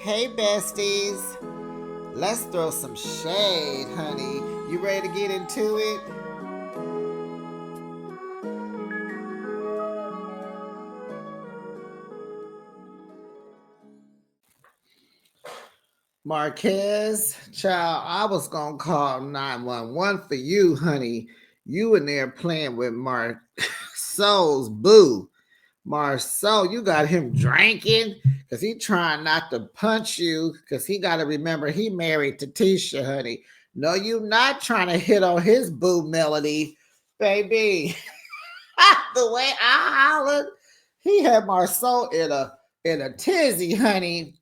Hey, besties. Let's throw some shade, honey. You ready to get into it? Marquez, child, I was going to call 911 for you, honey. You in there playing with Marcel's boo. Marcel, you got him drinking because he trying not to punch you because he got to remember he married to Tisha, honey. No, you not trying to hit on his boo Melody, baby. The way I hollered, he had Marcel in a tizzy, honey.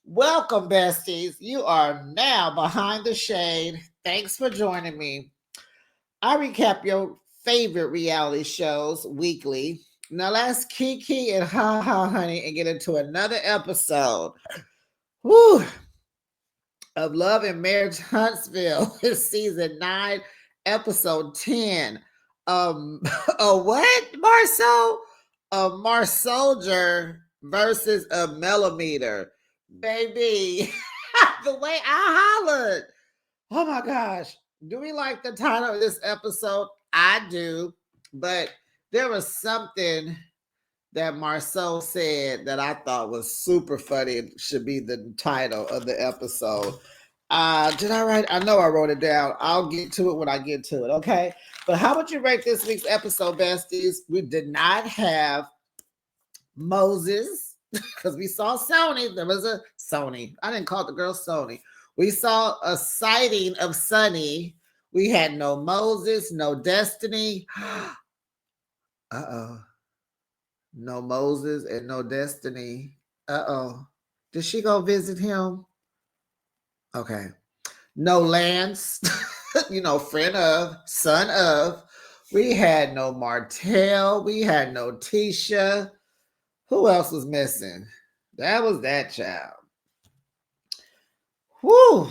Welcome, besties. You are now behind the shade. Thanks for joining me. I recap your favorite reality shows weekly. Now let's kiki and ha ha honey and get into another episode. Whew, of Love and Marriage Huntsville. It's season 9, episode 10. A what, Marcel? A Marsolider versus a Melometer. Baby, the way I hollered. Oh my gosh. Do we like the title of this episode? I do. But there was something that Marcel said that I thought was super funny. It should be the title of the episode. Did I write? I know I wrote it down. I'll get to it when I get to it. Okay. But how would you rate this week's episode, besties? We did not have Moses because we saw Sony. There was a Sony. I didn't call the girl Sony. We saw a sighting of Sunny. We had no Moses, no Destiny. Uh-oh. No Moses and no Destiny. Uh-oh. Did she go visit him? Okay. No Lance, friend of, son of. We had no Martell. We had no Tisha. Who else was missing? That was that child. Whew.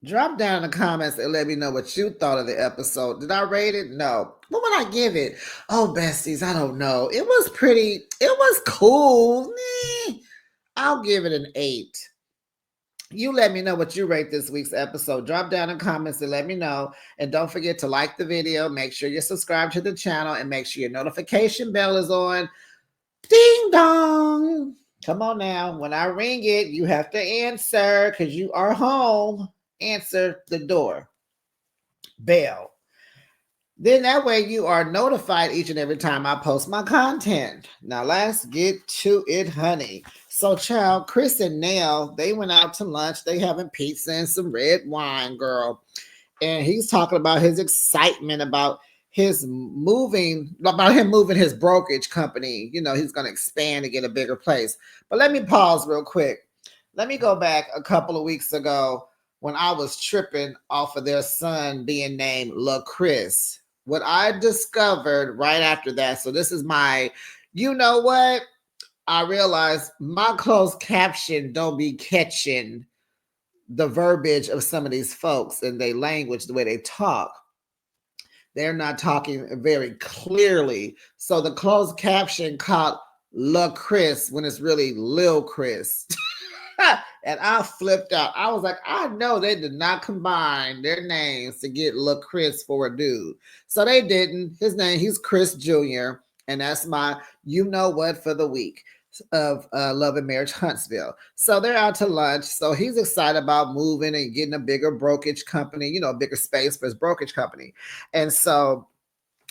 Drop down in the comments and let me know what you thought of the episode. Did I rate it? No. What would I give it? Oh, besties, I don't know. It was pretty, it was cool. I'll give it an 8. You let me know what you rate this week's episode. Drop down in comments and let me know. And don't forget to like the video. Make sure you're subscribed to the channel and make sure your notification bell is on. Ding dong. Come on now. When I ring it, you have to answer because you are home. Answer the door bell. Then that way you are notified each and every time I post my content. Now let's get to it, honey. So, child, Chris and Nell, they went out to lunch. They having pizza and some red wine, girl. And he's talking about his excitement about him moving his brokerage company. He's going to expand to get a bigger place. But let me pause real quick. Let me go back a couple of weeks ago when I was tripping off of their son being named LaChris. What I discovered right after that, so this is my, you know what? I realized my closed caption don't be catching the verbiage of some of these folks and their language, the way they talk. They're not talking very clearly. So the closed caption caught LaChris when it's really Lil Chris. And I flipped out. I was like, I know they did not combine their names to get LaChris for a dude. So they didn't. His name, he's Chris Jr. And that's my you know what for the week of Love and Marriage Huntsville. So they're out to lunch. So he's excited about moving and getting a bigger brokerage company, a bigger space for his brokerage company. And so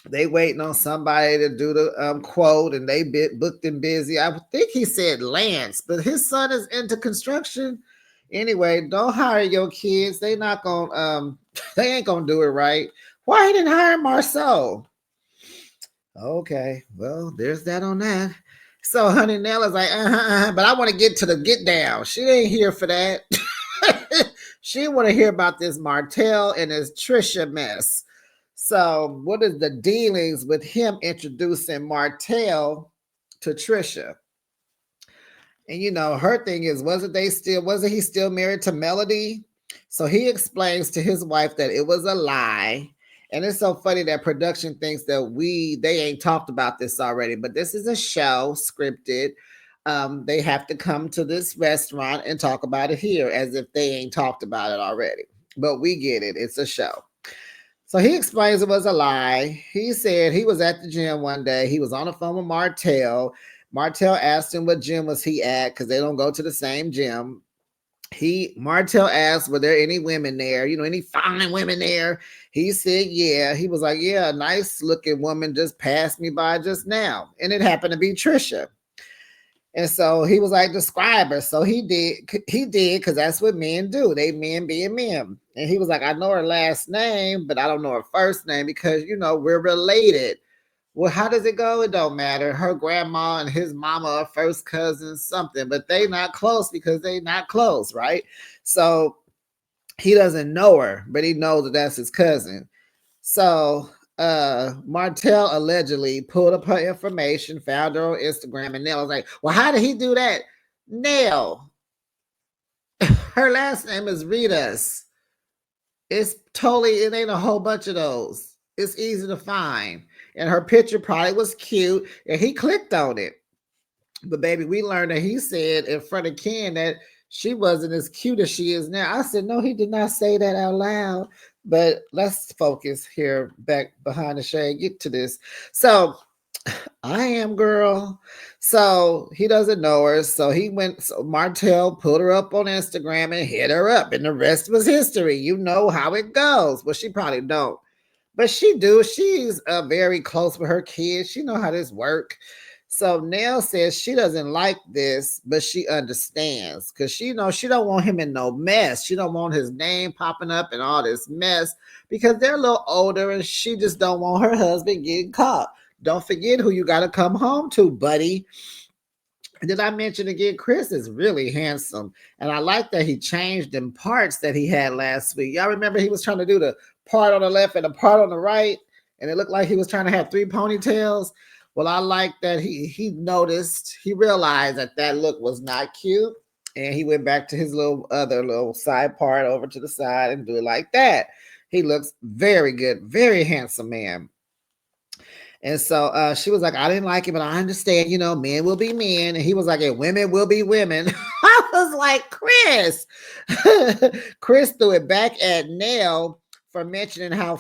they waiting on somebody to do the quote, and they booked and busy. I think he said Lance, but his son is into construction. Anyway, don't hire your kids. They not gonna they ain't gonna do it right. Why he didn't hire Marcel? Okay, well, there's that on that. So honey Nell is like, but I want to get to the get down. She ain't here for that. She want to hear about this Martell and his Trisha mess. So what is the dealings with him introducing Martell to Trisha? And her thing is, wasn't he still married to Melody? So he explains to his wife that it was a lie. And it's so funny that production thinks that they ain't talked about this already, but this is a show scripted. they have to come to this restaurant and talk about it here as if they ain't talked about it already. But we get it. It's a show. So he explains it was a lie. He said he was at the gym one day. He was on the phone with Martell. Martell asked him what gym was he at because they don't go to the same gym. Martell asked, were there any women there? Any fine women there? He said, yeah. He was like, yeah, a nice looking woman just passed me by just now. And it happened to be Trisha. And so he was like, describe her. So he did, because that's what men do. They men being men. And he was like, I know her last name, but I don't know her first name because, we're related. Well, how does it go? It don't matter. Her grandma and his mama are first cousins, something, but they not close because they not close, right? So he doesn't know her, but he knows that that's his cousin. So Martell allegedly pulled up her information, found her on Instagram, and Nell was like, well, how did he do that? Nell, her last name is Ritas. It ain't a whole bunch of those. It's easy to find. And her picture probably was cute, and he clicked on it. But baby, we learned that he said in front of Ken that she wasn't as cute as she is now. I said, no, he did not say that out loud. But let's focus here back behind the shade, get to this. So I am, girl. So he doesn't know her. So Martell put her up on Instagram and hit her up. And the rest was history. You know how it goes. Well, she probably don't. But she do. She's very close with her kids. She know how this work. So Nell says she doesn't like this, but she understands because she knows she don't want him in no mess. She don't want his name popping up and all this mess because they're a little older and she just don't want her husband getting caught. Don't forget who you got to come home to, buddy. Did I mention again, Chris is really handsome. And I like that he changed them parts that he had last week. Y'all remember he was trying to do the part on the left and the part on the right? And it looked like he was trying to have 3 ponytails. Well, I like that he noticed, he realized that look was not cute. And he went back to his other little side part over to the side and do it like that. He looks very good, very handsome man. And so she was like, I didn't like it, but I understand, men will be men. And he was like, and women will be women. I was like, Chris. Chris threw it back at Nell for mentioning how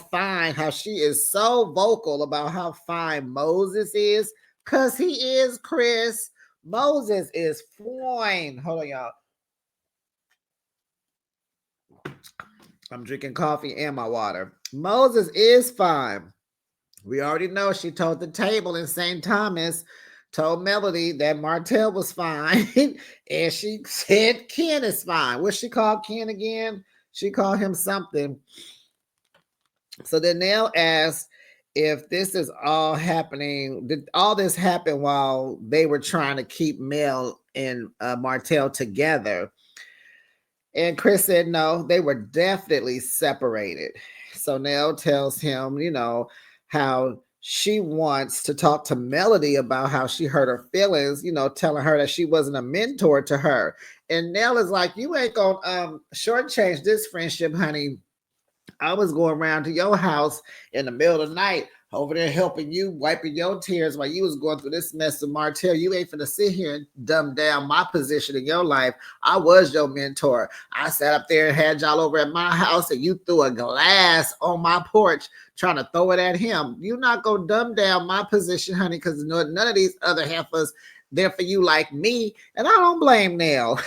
she is so vocal about how fine Moses is. Because he is, Chris. Moses is fine. Hold on, y'all. I'm drinking coffee and my water. Moses is fine. We already know she told the table in St. Thomas, told Melody that Martell was fine, and she said Ken is fine. What she called Ken again? She called him something. So then Nell asked if this is all happening. Did all this happen while they were trying to keep Mel and Martell together? And Chris said no, they were definitely separated. So Nell tells him, how she wants to talk to Melody about how she hurt her feelings, telling her that she wasn't a mentor to her. And Nell is like, you ain't gonna shortchange this friendship, honey. I was going around to your house in the middle of the night over there helping you, wiping your tears while you was going through this mess of Martell. You ain't finna sit here and dumb down my position in your life. I was your mentor. I sat up there and had y'all over at my house and you threw a glass on my porch trying to throw it at him. You're not gonna dumb down my position, honey, because none of these other heifers there for you like me. And I don't blame Nell.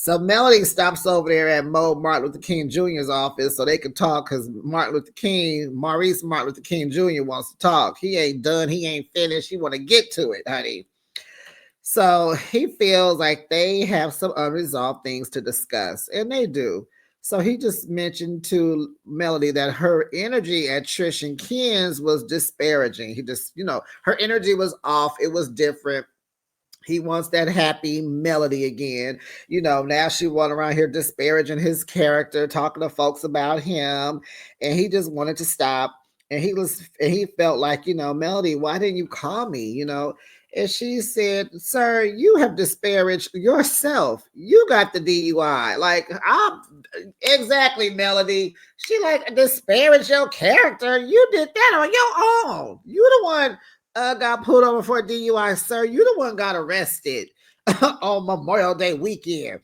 So Melody stops over there at Martin Luther King Jr.'s office so they can talk because Maurice Martin Luther King Jr. wants to talk. He ain't done. He ain't finished. He want to get to it, honey. So he feels like they have some unresolved things to discuss, and they do. So he just mentioned to Melody that her energy at Trish and Ken's was disparaging. He just, her energy was off. It was different. He wants that happy Melody again. Now she went around here disparaging his character, talking to folks about him, and he just wanted to stop. And he felt like, Melody, why didn't you call me? And she said, sir, you have disparaged yourself. You got the DUI. Like, exactly, Melody. She disparaged your character. You did that on your own. You the one got pulled over for a DUI, sir. You the one got arrested on Memorial Day weekend.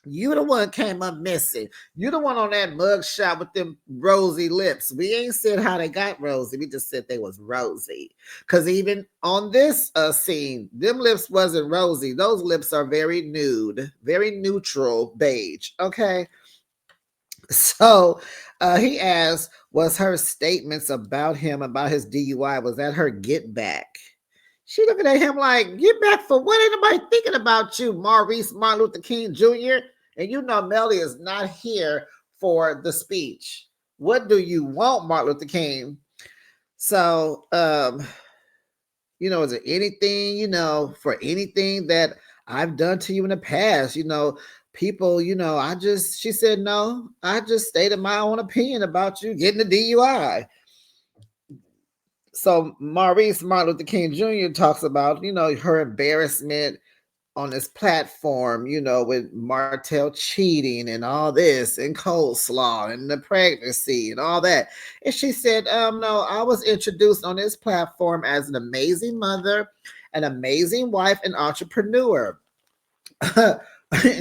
You the one came up missing. You the one on that mug shot with them rosy lips. We ain't said how they got rosy. We just said they was rosy. Because even on this scene, them lips wasn't rosy. Those lips are very nude, very neutral beige. Okay. So he asked, was her statements about him, about his DUI, was that her get back? She looking at him like, get back for what? Ain't nobody thinking about you, Maurice Martin Luther King Jr. And you know Melly is not here for the speech. What do you want, Martin Luther King? So, is there anything, for anything that I've done to you in the past, people, she said, no, I just stated my own opinion about you getting a DUI. So Maurice Martin Luther King Jr. talks about, her embarrassment on this platform, with Martell cheating and all this and coleslaw and the pregnancy and all that. And she said, no, I was introduced on this platform as an amazing mother, an amazing wife, and entrepreneur.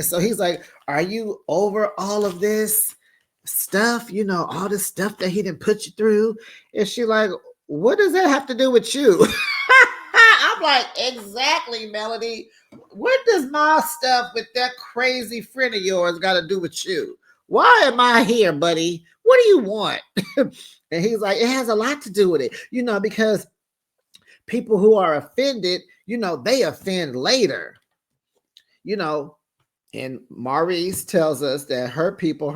So he's like, are you over all of this stuff, all this stuff that he didn't put you through? And she like, what does that have to do with you? I'm like, exactly, Melody. What does my stuff with that crazy friend of yours got to do with you? Why am I here, buddy? What do you want? And he's like, it has a lot to do with it, because people who are offended, they offend later, And Maurice tells us that her people,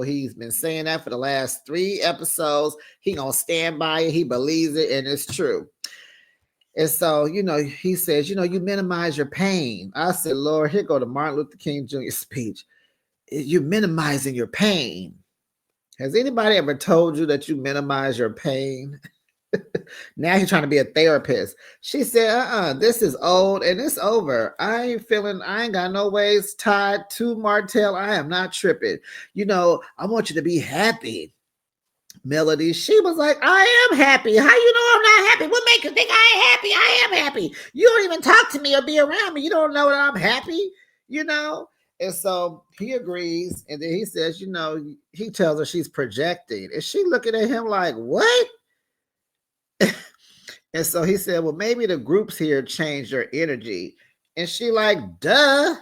he's been saying that for the last 3 episodes. He gonna stand by it. He believes it, and it's true. And so, he says, you minimize your pain. I said, Lord, here go the Martin Luther King Jr. speech. You're minimizing your pain. Has anybody ever told you that you minimize your pain? Now he's trying to be a therapist. She said, this is old and it's over. I ain't got no ways tied to Martell. I am not tripping. I want you to be happy. Melody, she was like, I am happy. How you know I'm not happy? What makes you think I ain't happy? I am happy. You don't even talk to me or be around me. You don't know that I'm happy, And so he agrees. And then he says, he tells her she's projecting. And she looking at him like, what? And so he said, well, maybe the groups here change your energy. And she like, duh.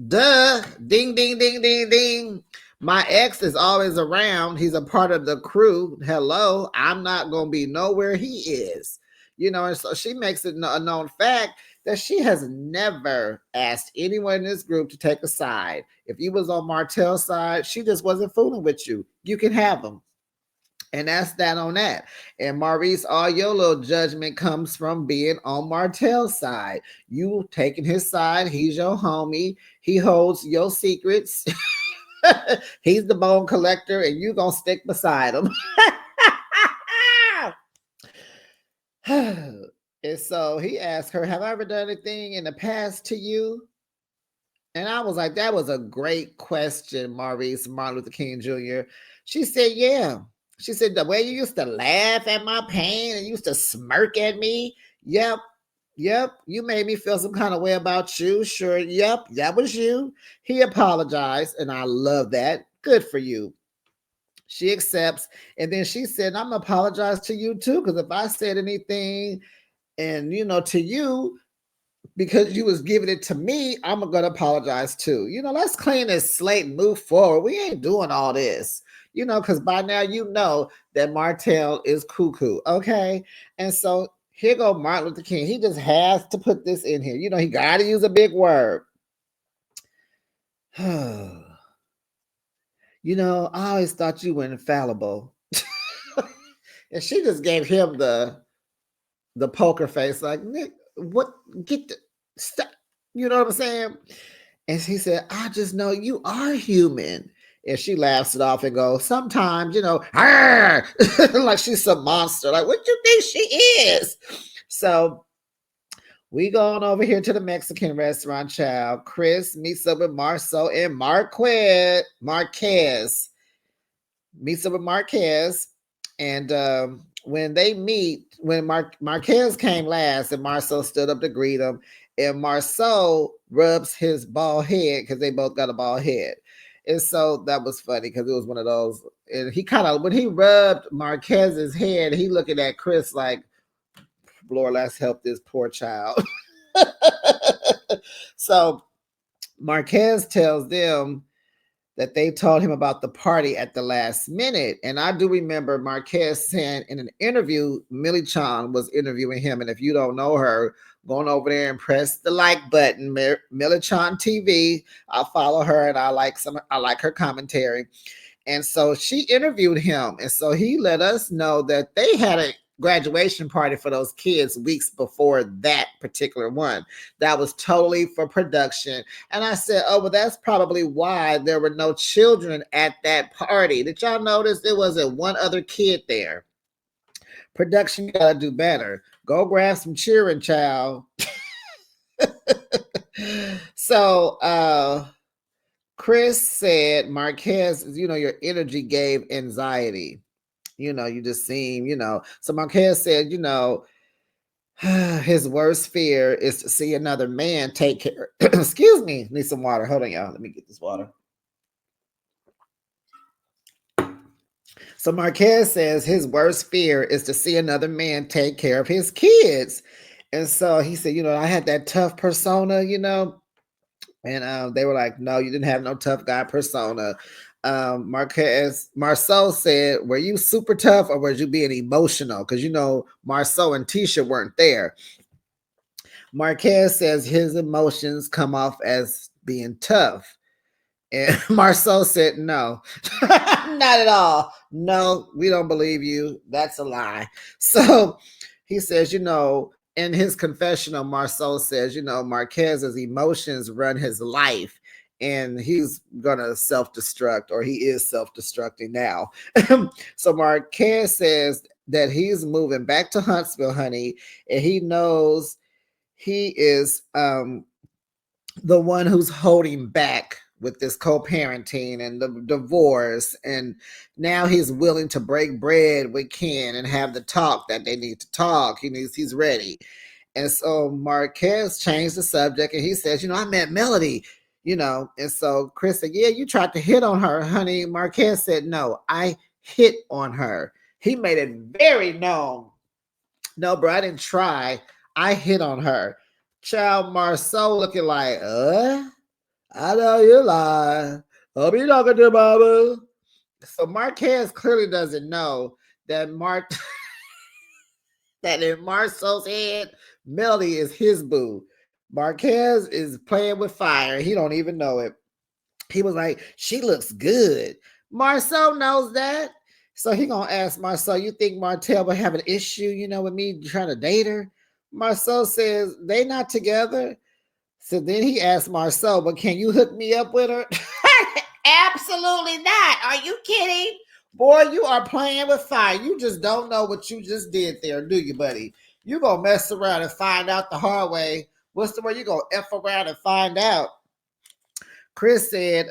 Duh. Ding, ding, ding, ding, ding. My ex is always around. He's a part of the crew. Hello. I'm not going to be nowhere he is. And so she makes it a known fact that she has never asked anyone in this group to take a side. If you was on Martell's side, she just wasn't fooling with you. You can have them. And that's that on that. And Maurice, all your little judgment comes from being on Martell's side. You taking his side. He's your homie. He holds your secrets. He's the bone collector, and you gonna stick beside him. And so he asked her, have I ever done anything in the past to you? And I was like, that was a great question, Maurice Martin Luther King Jr. She said, yeah. She said, the way you used to laugh at my pain and used to smirk at me. Yep. You made me feel some kind of way about you. Sure. Yep. That was you. He apologized. And I love that. Good for you. She accepts. And then she said, I'm going to apologize to you too. Because if I said anything and, to you, because you was giving it to me, I'm going to apologize too. Let's clean this slate and move forward. We ain't doing all this. Because by now that Martell is cuckoo, okay? And so here go Martin Luther King. He just has to put this in here. He got to use a big word. I always thought you were infallible. And she just gave him the poker face, like, Nick, what? Get the stop. You know what I'm saying? And he said, I just know you are human. And she laughs it off and goes, sometimes, like she's some monster. Like, what do you think she is? So we going over here to the Mexican restaurant, child. Chris meets up with Marceau and Marquez. Meets up with Marquez. And when they meet, when Marquez came last and Marceau stood up to greet him, and Marceau rubs his bald head because they both got a bald head. And so that was funny because it was one of those. And he kind of, when he rubbed Marquez's head, he looking at Chris like, Lord, let's help this poor child. So Marquez tells them that they told him about the party at the last minute. And I do remember Marquez saying in an interview, Millie Chong was interviewing him. And if you don't know her, going over there and press the like button, Millie Chong TV. I'll follow her and I like her commentary. And so she interviewed him. And so he let us know that they had a graduation party for those kids weeks before that particular one. That was totally for production. And I said, oh, well, that's probably why there were no children at that party. Did y'all notice there wasn't one other kid there? Production gotta do better. Go grab some cheering, child. So Chris said, Marquez, your energy gave anxiety. You just seem, So Marquez said, his worst fear is to see another man take care. Excuse me. Need some water. Hold on, y'all. Let me get this water. So Marquez says his worst fear is to see another man take care of his kids. And so he said, I had that tough persona, and they were like, no, you didn't have no tough guy persona. Marceau said, were you super tough or was you being emotional? Because Marceau and Tisha weren't there. Marquez says his emotions come off as being tough. And Marceau said, no, not at all. No, we don't believe you. That's a lie. So he says, in his confessional, Marceau says, Marquez's emotions run his life and he's going to self-destruct, or he is self-destructing now. So Marquez says that he's moving back to Huntsville, honey, and he knows he is the one who's holding back with this co-parenting and the divorce, and now he's willing to break bread with Ken and have the talk that they need to talk. He's ready. And so Marquez changed the subject and he says, I met Melody, and so Chris said, yeah, you tried to hit on her, honey. Marquez said, no, I hit on her. He made it very known. No, bro, I didn't try. I hit on her. Child, Marceau looking like, I know you lie. I'll be talking to Mama. So Marquez clearly doesn't know that that in Marceau's head, Melody is his boo. Marquez is playing with fire. He don't even know it. He was like, she looks good. Marceau knows that. So he gonna ask Marceau, you think Martell will have an issue, with me trying to date her? Marceau says, they not together. So then he asked Marceau, but can you hook me up with her? Absolutely not. Are you kidding? Boy, you are playing with fire. You just don't know what you just did there, do you, buddy? You gonna mess around and find out the hard way. What's the word? You gonna F around and find out. Chris said,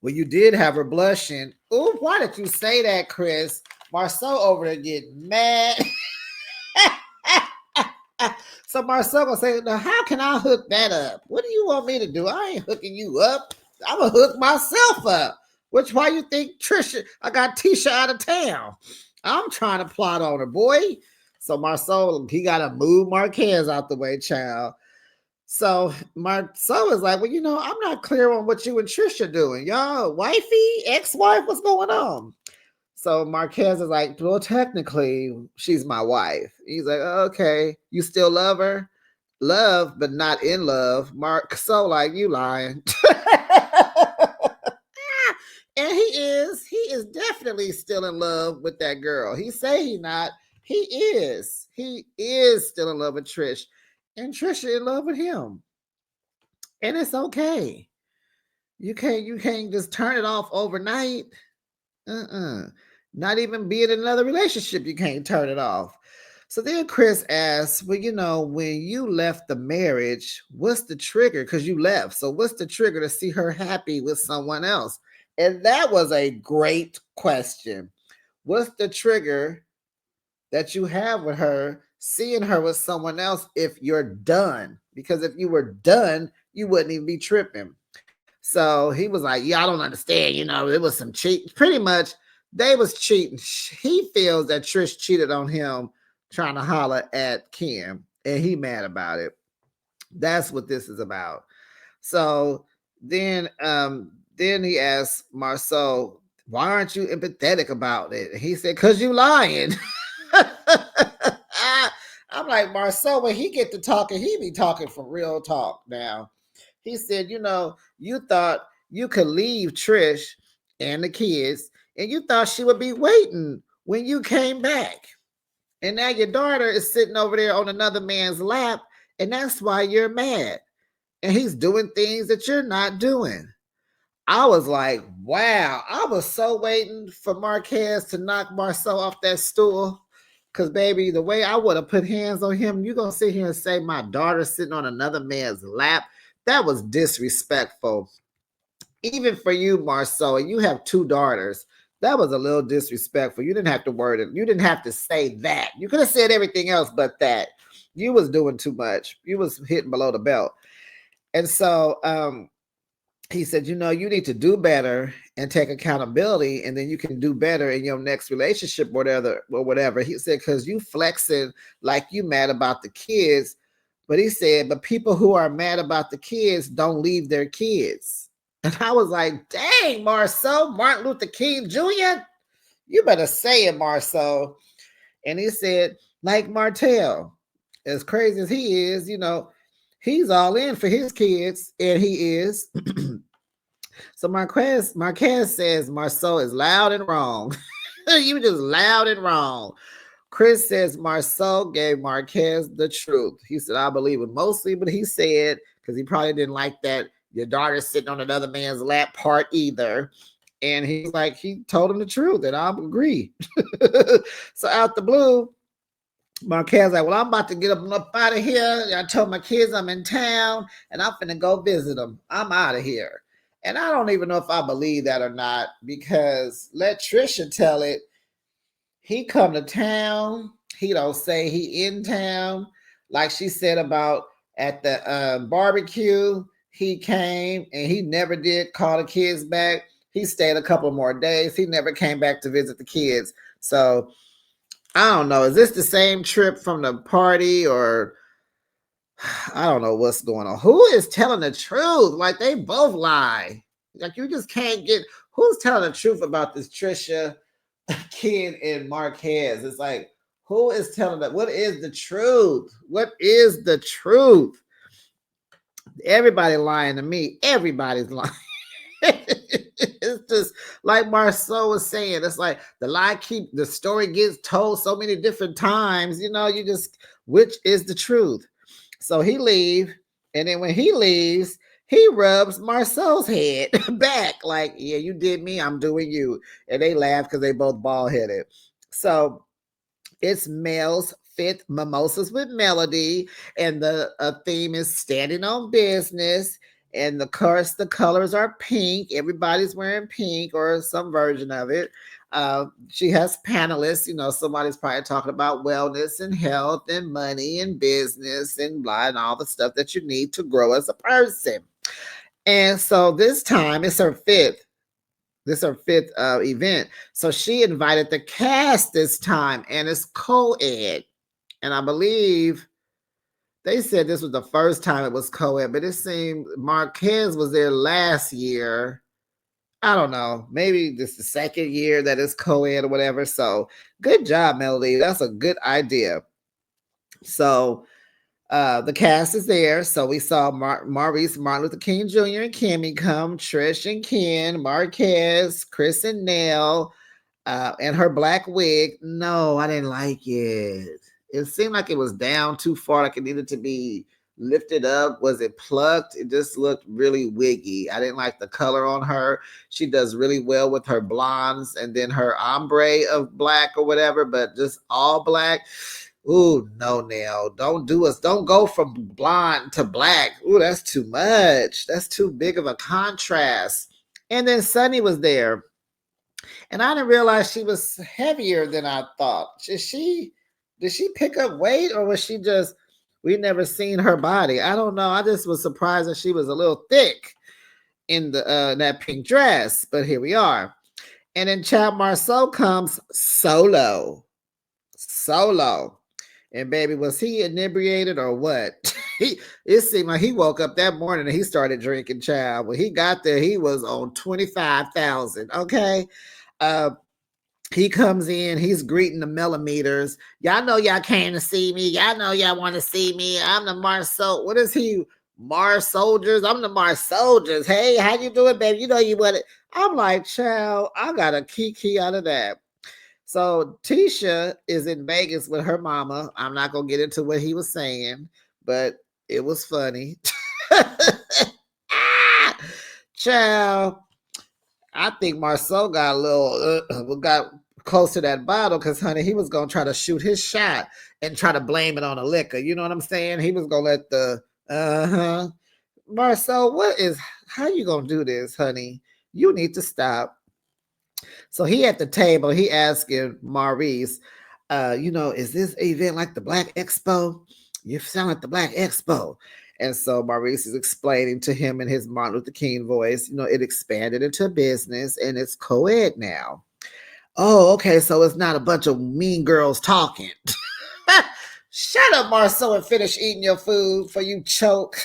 well, you did have her blushing. Ooh, why did you say that, Chris? Marceau over there getting mad. So Marceau gonna say, now how can I hook that up? What do you want me to do? I ain't hooking you up. I'm gonna hook myself up. Which why you think Trisha, I got Tisha out of town. I'm trying to plot on her, boy. So Marceau, he gotta move Marquez out the way, child. So Marceau is like, well, I'm not clear on what you and Trisha doing. Y'all wifey, ex-wife, what's going on? So Marquez is like, well, technically, she's my wife. He's like, okay, you still love her? Love, but not in love. Marceau, like, you lying. And he is definitely still in love with that girl. He say he not. He is still in love with Trish. And Trisha in love with him. And it's okay. You can't just turn it off overnight. Not even being in another relationship, you can't turn it off. So then Chris asks, well, when you left the marriage, what's the trigger? Because you left. So what's the trigger to see her happy with someone else? And that was a great question. What's the trigger that you have with her, seeing her with someone else if you're done. Because if you were done, you wouldn't even be tripping. So he was like, yeah, I don't understand. It was some cheat. Pretty much, they was cheating. He feels that Trish cheated on him trying to holler at Kim, and he mad about it. That's what this is about. So then he asked Marceau, why aren't you empathetic about it? He said, because you lying. I'm like, Marceau, when he get to talking, he be talking for real talk now. He said, you thought you could leave Trish and the kids, and you thought she would be waiting when you came back. And now your daughter is sitting over there on another man's lap, and that's why you're mad. And he's doing things that you're not doing. I was like, wow. I was so waiting for Marquez to knock Marceau off that stool. Because, baby, the way I would have put hands on him, you're going to sit here and say my daughter's sitting on another man's lap. That was disrespectful. Even for you, Marceau, and you have 2 daughters, that was a little disrespectful. You didn't have to word it. You didn't have to say that. You could have said everything else but that. You was doing too much. You was hitting below the belt. And so he said, you need to do better and take accountability, and then you can do better in your next relationship or whatever. He said, because you flexing like you mad about the kids. But he said, but people who are mad about the kids don't leave their kids. And I was like, dang, Marceau, Martin Luther King Jr., you better say it, Marceau. And he said, like Martell, as crazy as he is, he's all in for his kids, and he is. So Marquez says Marceau is loud and wrong. You just loud and wrong. Chris says Marceau gave Marquez the truth. He said, I believe it mostly, but he said, because he probably didn't like that your daughter's sitting on another man's lap part either. And he's like, he told him the truth, and I agree. So out the blue, Marquez like, well, I'm about to get up out of here. I told my kids I'm in town, and I'm finna go visit them. I'm out of here. And I don't even know if I believe that or not, because let Trisha tell it. He come to town. He don't say he in town. Like she said about at the barbecue, he came and he never did call the kids back. He stayed a couple more days. He never came back to visit the kids. So I don't know. Is this the same trip from the party, or I don't know what's going on? Who is telling the truth? Like, they both lie. Like, you just can't get who's telling the truth about this Trisha kid and Marquez. It's like, who is telling that? What is the truth? What is the truth? Everybody lying to me. Everybody's lying. It's just like Marceau was saying. It's like the story gets told so many different times. You just, which is the truth? So he leave, and then when he leaves, he rubs Marceau's head back like, yeah, you did me, I'm doing you. And they laugh because they both bald headed. So it's Mel's Fifth Mimosas with Melody, and the theme is standing on business. And of course, the colors are pink. Everybody's wearing pink or some version of it. She has panelists. Somebody's probably talking about wellness and health and money and business and blah and all the stuff that you need to grow as a person. And so this time it's her fifth. This is her fifth event. So she invited the cast this time, and it's co-ed. And I believe they said this was the first time it was co-ed, but it seemed Marquez was there last year. I don't know. Maybe this is the second year that it's co-ed or whatever. So good job, Melody. That's a good idea. So the cast is there. So we saw Maurice, Martin Luther King Jr. and Kimmy come, Trish and Ken, Marquez, Chris and Nell, and her black wig. No, I didn't like it. It seemed like it was down too far, like it needed to be lifted up. Was it plucked? It just looked really wiggy. I didn't like the color on her. She does really well with her blondes and then her ombre of black or whatever, but just all black. Ooh, no, Nell. Don't do us. Don't go from blonde to black. Ooh, that's too much. That's too big of a contrast. And then Sunny was there. And I didn't realize she was heavier than I thought. did she pick up weight or was she just, we never seen her body? I don't know. I just was surprised that she was a little thick in the that pink dress, but here we are. And then Chad Marceau comes solo. Solo. And baby, was he inebriated or what? It seemed like he woke up that morning and he started drinking, child. When he got there, he was on 25,000. Okay. Uh, he comes in, he's greeting the Melometers. Y'all know y'all came to see me. Y'all know y'all want to see me. I'm the Marceau. What is he? Mars soldiers. I'm the Mars soldiers. Hey, how you doing, baby? You know you want it. I'm like, child, I got a key out of that. So Tisha is in Vegas with her mama. I'm not gonna get into what he was saying, but it was funny. Child, I think Marceau got a little got close to that bottle because, honey, he was gonna try to shoot his shot and try to blame it on the liquor. You know what I'm saying? He was gonna let the Marceau, how you gonna do this, honey? You need to stop. So he at the table, he asking Maurice, is this event like the Black Expo? You sound like the Black Expo. And so Maurice is explaining to him in his Martin Luther King voice, it expanded into a business and it's co-ed now. Oh, okay, so it's not a bunch of mean girls talking. Shut up, Marceau, and finish eating your food for you choke.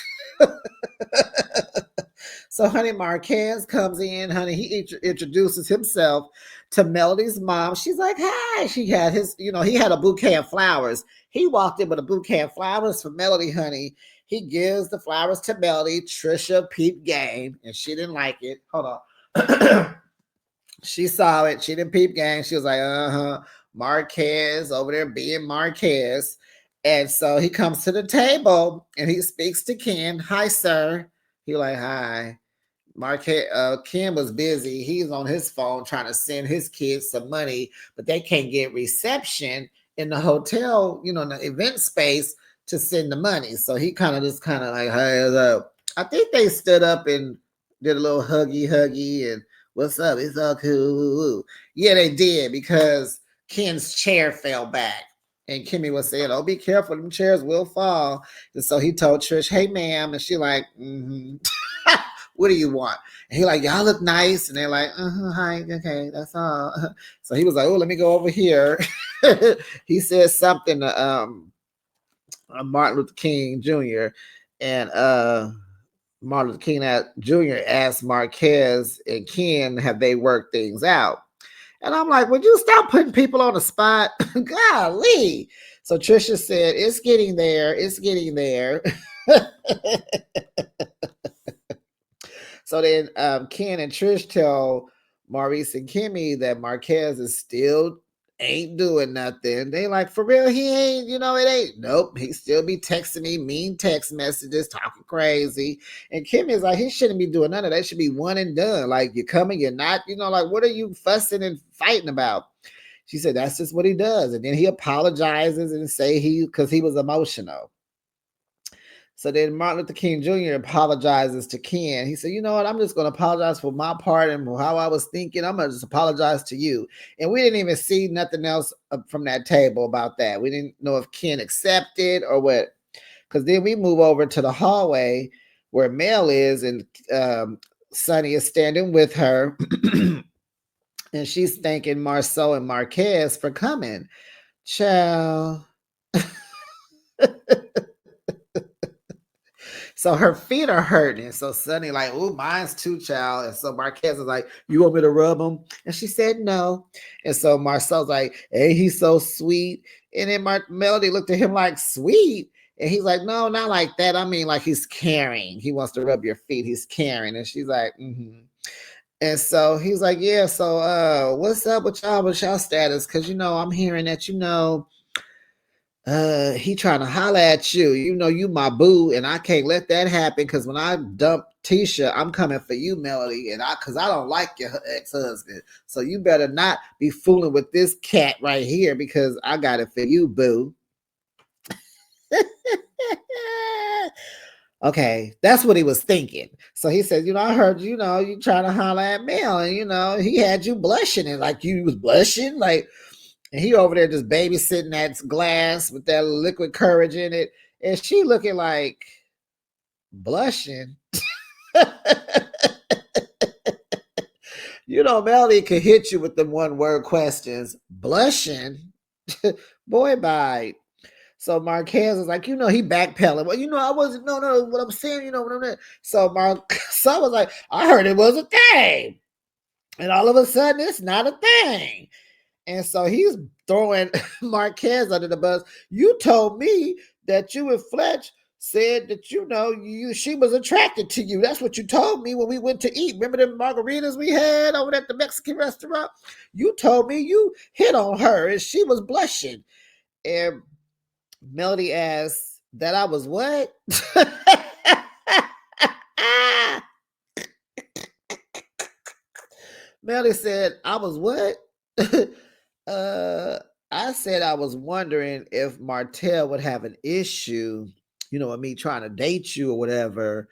So, honey, Marquez comes in, honey. He introduces himself to Melody's mom. She's like, hi. She had he had a bouquet of flowers. He walked in with a bouquet of flowers for Melody, honey. He gives the flowers to Melody. Trisha peep game, and she didn't like it. Hold on. She saw it. She didn't peep game. She was like, Marquez over there being Marquez. And so he comes to the table, and he speaks to Ken. Hi, sir. He like, hi. Ken was busy. He's on his phone trying to send his kids some money, but they can't get reception in the hotel, in the event space to send the money. So he kind of like, hey, up. I think they stood up and did a little huggy and what's up? It's all cool. Yeah, they did because Ken's chair fell back. And Kimmy was saying, oh, be careful. Them chairs will fall. And so he told Trish, hey, ma'am. And she like, what do you want? And he like, y'all look nice. And they're like, hi, okay, that's all. So he was like, oh, let me go over here. He said something to Martin Luther King Jr. And Martin Luther King Jr. asked Marquez and Ken, have they worked things out? And I'm like, would you stop putting people on the spot? Golly. So Trisha said, it's getting there. It's getting there. So then Ken and Trish tell Maurice and Kimmy that Marquez is still ain't doing nothing. They like, for real, he ain't, it ain't. Nope, he still be texting me mean text messages, talking crazy. And Kimmy is like, he shouldn't be doing none of that. Should be one and done. Like, you're coming, you're not, like, what are you fussing and fighting about? She said, that's just what he does. And then he apologizes and say because he was emotional. So then Martin Luther King Jr. apologizes to Ken. He said, you know what? I'm just going to apologize for my part and how I was thinking. I'm going to just apologize to you. And we didn't even see nothing else from that table about that. We didn't know if Ken accepted or what. Because then we move over to the hallway where Mel is, and Sonny is standing with her. And she's thanking Marceau and Marquez for coming. Ciao. So her feet are hurting. So Sonny like, oh, mine's too, child. And so Marquez is like, you want me to rub them? And she said no. And so Marcel's like, hey, he's so sweet. And then Melody looked at him like, sweet? And he's like, no, not like that. I mean, like he's caring. He wants to rub your feet. He's caring. And she's like, And so he's like, yeah, so what's up with y'all status? Because, I'm hearing that, he trying to holler at you. You my boo, and I can't let that happen because when I dump Tisha, I'm coming for you, Melody, and because I don't like your ex-husband. So you better not be fooling with this cat right here because I got it for you, boo. Okay, that's what he was thinking. So he said, I heard, you trying to holler at Mel, and he had you blushing, and like you was blushing, like And he over there just babysitting that glass with that liquid courage in it. And she looking like blushing. You know, Melody could hit you with the one word questions. Blushing? Boy, bye. So Marquez was like, he backpedaling. Well, I wasn't, no, what I'm saying, what I'm saying. So son was like, I heard it was a thing. And all of a sudden, it's not a thing. And so he's throwing Marquez under the bus. You told me that you and Fletch said that she was attracted to you. That's what you told me when we went to eat. Remember the margaritas we had over at the Mexican restaurant? You told me you hit on her and she was blushing. And Melody asked that I was what? Melody said, I was what? I said I was wondering if Martell would have an issue, with me trying to date you or whatever.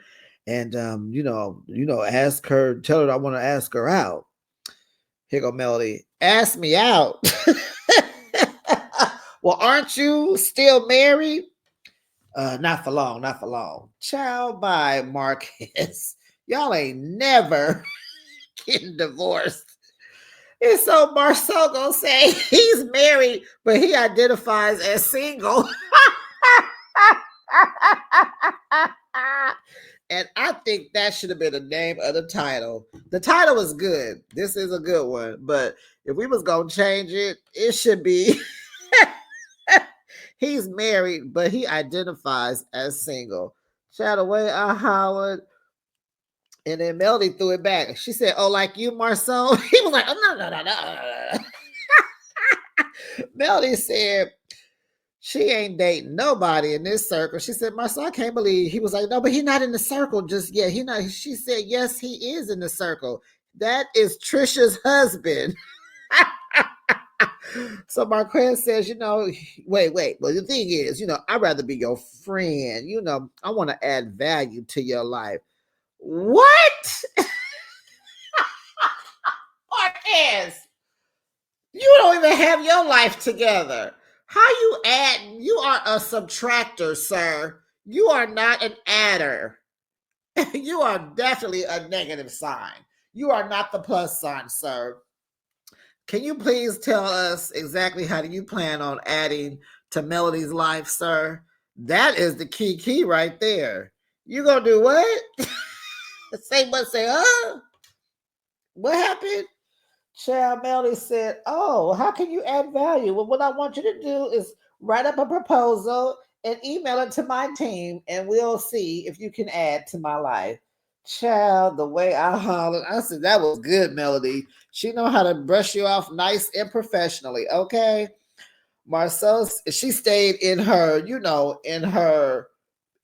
And ask her, tell her I want to ask her out. Here go Melody. Ask me out. Well, aren't you still married? Not for long, not for long. Ciao, bye, Marcus. Y'all ain't never getting divorced. And so Marcel gonna say he's married, but he identifies as single. And I think that should have been the name of the title. The title was good. This is a good one. But if we was gonna change it, it should be he's married, but he identifies as single. Shout away, Howard. And then Melody threw it back. She said, oh, like you, Marcel? He was like, oh, no. Melody said, she ain't dating nobody in this circle. She said, Marcel, I can't believe. He was like, no, but he's not in the circle just yet. He not. She said, yes, he is in the circle. That is Trisha's husband. So Marquez says, wait. Well, the thing is, I'd rather be your friend. I want to add value to your life. What? Marquez, you don't even have your life together. How you are a subtractor, sir. You are not an adder. You are definitely a negative sign. You are not the plus sign, sir. Can you please tell us exactly how do you plan on adding to Melody's life, sir? That is the key right there. You gonna do what? Say, huh? What happened? Child, Melody said, oh, how can you add value? Well, what I want you to do is write up a proposal and email it to my team, and we'll see if you can add to my life. Child, the way I hollered, I said, that was good, Melody. She know how to brush you off nice and professionally, okay? Marcel, she stayed in her, in her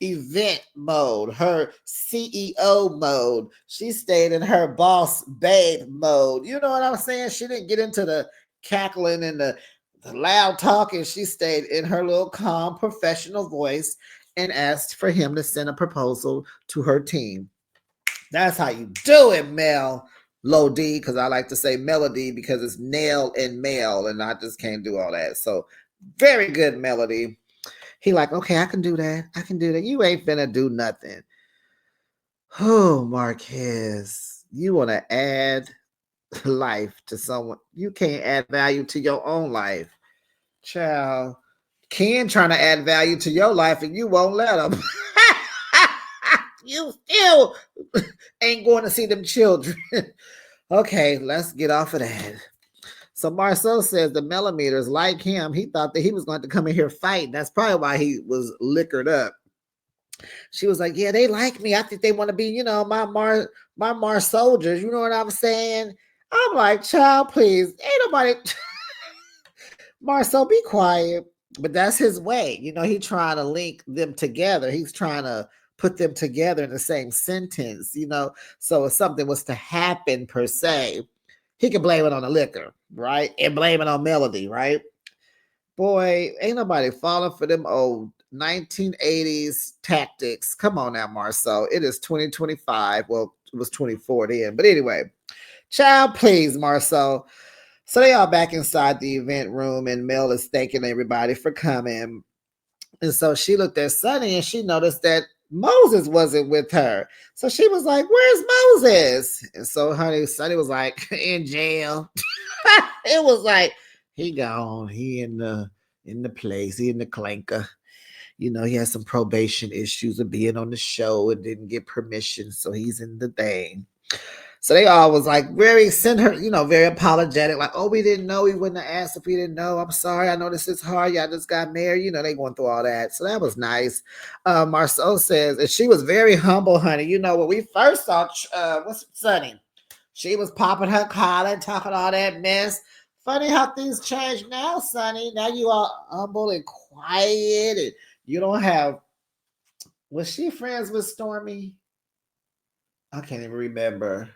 event mode, her CEO mode. She stayed in her boss babe mode. You know what I'm saying? She didn't get into the cackling and the loud talking. She stayed in her little calm professional voice and asked for him to send a proposal to her team. That's how you do it, Mel. Low D, because I like to say Melody because it's nail and male, and I just can't do all that. So very good, Melody. He like, okay, I can do that. You ain't finna do nothing. Oh, Marquez, you want to add life to someone. You can't add value to your own life. Child, Ken trying to add value to your life and you won't let him. You still ain't going to see them children. Okay, let's get off of that. So Marcel says the Melometers like him. He thought that he was going to come in here fighting. That's probably why he was liquored up. She was like, yeah, they like me. I think they want to be, my Mars soldiers. You know what I'm saying? I'm like, child, please. Ain't nobody. Marcel, be quiet. But that's his way. He trying to link them together. He's trying to put them together in the same sentence, So if something was to happen per se, he could blame it on the liquor, right? And blame it on Melody, right? Boy, ain't nobody falling for them old 1980s tactics. Come on now, Marcel. It is 2025. Well, it was 24 then. But anyway, child, please, Marcel. So they all back inside the event room, and Mel is thanking everybody for coming. And so she looked at Sonny and she noticed that Moses wasn't with her. So she was like, "Where's Moses?" And so Sonny was like, "In jail." It was like, he gone. He in the place. He in the clanker. He has some probation issues of being on the show and didn't get permission, so he's in the thing. So they all was like very sent her, very apologetic, like, "Oh, we didn't know. We wouldn't have asked if we didn't know. I'm sorry. I know this is hard. Y'all just got married." They going through all that. So that was nice. Marceau says, and she was very humble, honey. When we first saw what's Sunny, she was popping her collar, talking all that mess. Funny how things change now, Sonny. Now you are humble and quiet, and you don't have. Was she friends with Stormy? I can't even remember.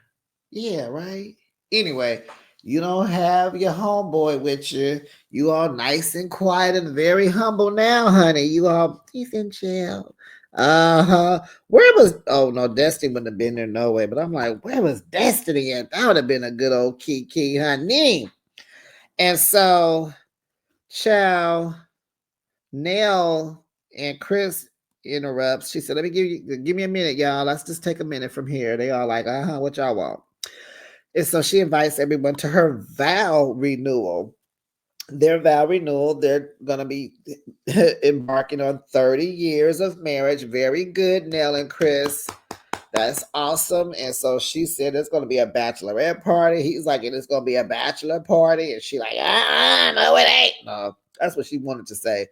Yeah, right. Anyway, you don't have your homeboy with you. You all nice and quiet and very humble now, honey. He's in jail. Uh-huh. Where was oh no, Destiny wouldn't have been there no way. But I'm like, where was Destiny at? That would have been a good old Kiki, honey. And so, child, Nell and Chris interrupts. She said, "Let me give me a minute, y'all. Let's just take a minute from here." They all like, what y'all want? And so she invites everyone to her vow renewal. Their vow renewal, they're going to be embarking on 30 years of marriage. Very good, Nell and Chris. That's awesome. And so she said it's going to be a bachelorette party. He's like, "It's going to be a bachelor party." And she like, no, it ain't. No, that's what she wanted to say.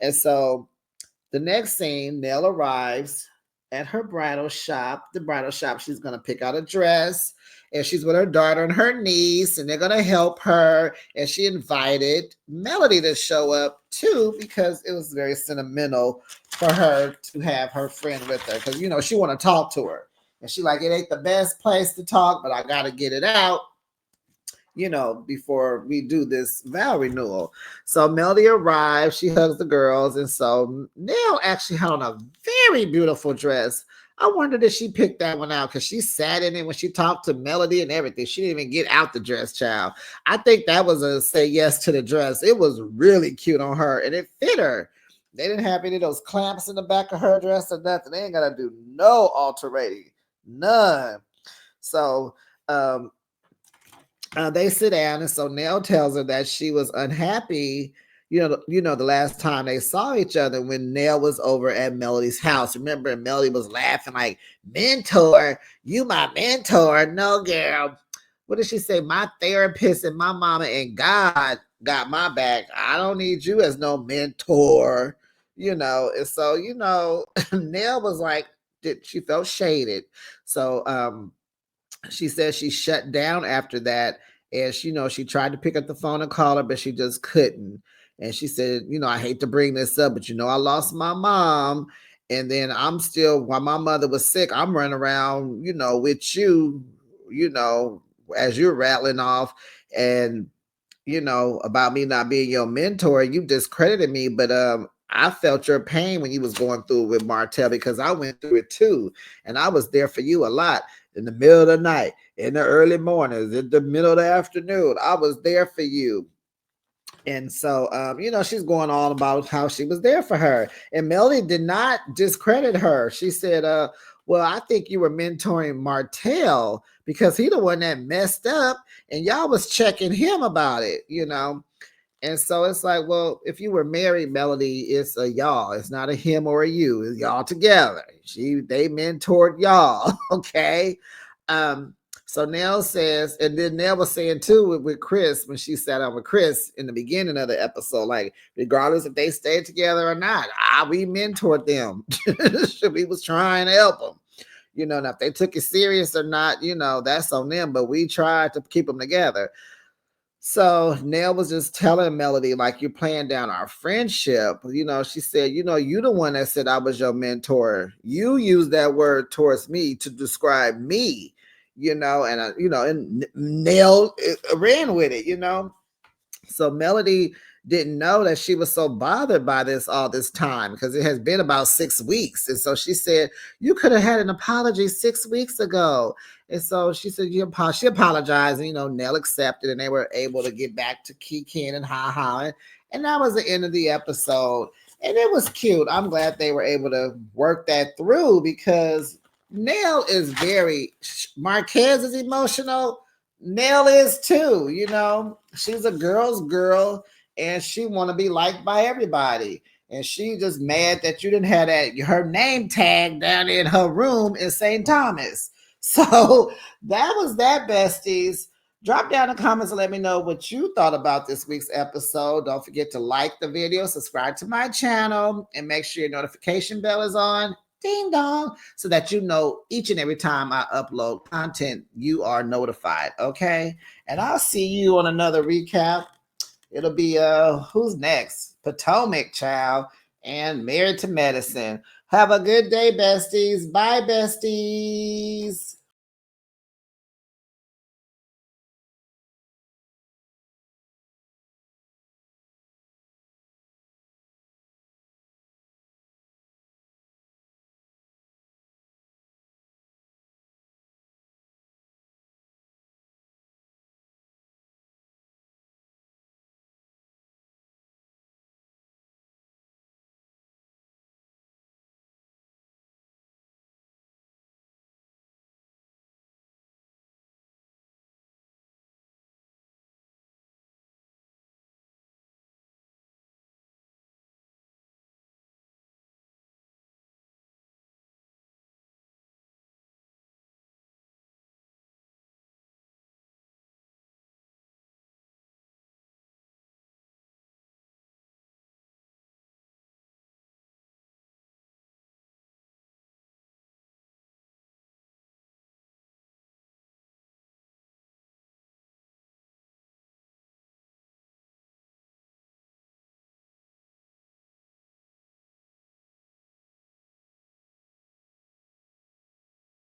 And so the next scene, Nell arrives at her bridal shop. The bridal shop, she's going to pick out a dress, and she's with her daughter and her niece, and they're going to help her. And she invited Melody to show up too, because it was very sentimental for her to have her friend with her, because she want to talk to her, and she like, "It ain't the best place to talk, but I got to get it out, before we do this vow renewal." So Melody arrives, she hugs the girls, and so Nell actually had on a very beautiful dress. I wondered if she picked that one out, because she sat in it when she talked to Melody and everything. She didn't even get out the dress, child. I think that was a say yes to the dress. It was really cute on her, and it fit her. They didn't have any of those clamps in the back of her dress or nothing. They ain't got to do no alterating, none. So they sit down, and so Nell tells her that she was unhappy. The last time they saw each other, when Nell was over at Melody's house. Remember, Melody was laughing like, "Mentor, you my mentor?" "No, girl." What did she say? "My therapist and my mama and God got my back. I don't need you as no mentor." And so Nell was like, she felt shaded. So she says she shut down after that, and she tried to pick up the phone and call her, but she just couldn't. And she said, "I hate to bring this up, but I lost my mom, and then I'm still, while my mother was sick, I'm running around, with you, you know as you're rattling off, and about me not being your mentor. You discredited me, but I felt your pain when you was going through it with Martell, because I went through it too, and I was there for you a lot, in the middle of the night, in the early mornings, in the middle of the afternoon. I was there for you." And so, she's going on about how she was there for her. And Melody did not discredit her. She said, "Well, I think you were mentoring Martell, because he the one that messed up, and y'all was checking him about it. And so it's like, well, if you were married, Melody, it's a y'all. It's not a him or a you. It's y'all together. They mentored y'all, okay? So Nell says, and then Nell was saying too with Chris, when she sat down with Chris in the beginning of the episode, like, regardless if they stayed together or not, we mentored them. We was trying to help them. Now if they took it serious or not, that's on them, but we tried to keep them together. So Nell was just telling Melody, like, "You're playing down our friendship." She said, "You the one that said I was your mentor. You used that word towards me to describe me, and Nell ran with it. So Melody didn't know that she was so bothered by this all this time because it has been about 6 weeks. And so she said, you could have had an apology 6 weeks ago. And so she said, she apologized, and, Nell accepted, and they were able to get back to kicking and ha-ha. And that was the end of the episode. And it was cute. I'm glad they were able to work that through because Nell is Marquez is emotional. Nell is too, she's a girl's girl and she want to be liked by everybody. And she just mad that you didn't have her name tag down in her room in St. Thomas. So that was that, besties. Drop down in the comments and let me know what you thought about this week's episode. Don't forget to like the video, subscribe to my channel, and make sure your notification bell is on. Ding dong, so that you know each and every time I upload content, you are notified, okay? And I'll see you on another recap. It'll be who's next? Potomac Child and Married to Medicine. Have a good day, besties. Bye, besties.